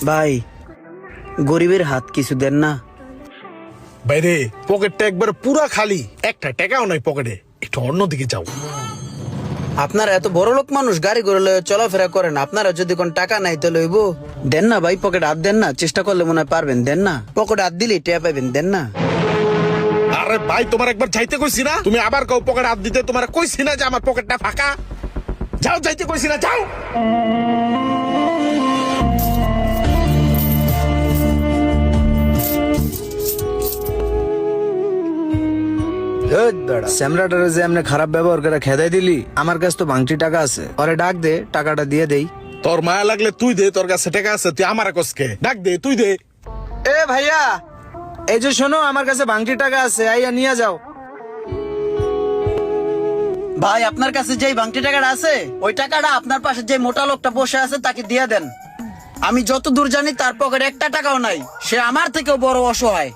ভাই গরিবের হাত কিছু দেন না। বাইরে পকেটটা একবার পুরা খালি, একটা টাকাও নাই পকেটে, একটু অন্যদিকে যাও। আপনারা এত বড় লোক মানুষ, গাড়ি করে লয়ে চলাফেরা করেন, আপনারা যদি কোন টাকা নাই তো লইব। দেন না ভাই, পকেট হাত দেন না, চেষ্টা করলে মনে হয় পারবেন। দেন না, পকেট হাত দিলেই টেয়া পাইবেন। দেন না। আরে ভাই তোমার একবার যাইতে কইছি না, তুমি আবার কও পকেট হাত দিতে। তোমার কইছি না যে আমার পকেটটা ফাঁকা? যাও, যাইতে কইছি না, যাও। স্যামরাটারে যে এমনি খারাপ ব্যবহার করে খেদাই দিলি, আমার কাছে তো ভাঙটি টাকা আছে, ওরে ডাক দে, টাকাটা দিয়ে দেই। তোর মায়া লাগলে তুই দে, তোর কাছে টাকা আছে, তুই আমার কসকে ডাক দে, তুই দে। এ ভাইয়া, এই যে শোনো, আমার কাছে ভাঙটি টাকা আছে, আইয়া নিয়ে যাও। ভাই আপনার কাছে যেই ভাঙটি টাকাটা আছে, ওই টাকাটা আপনার পাশে যে মোটা লোকটা বসে আছে তাকে দিয়ে দেন। আমি যত দূর জানি তার পকেটে একটা টাকাও নাই, সে আমার থেকেও বড় অসহায়।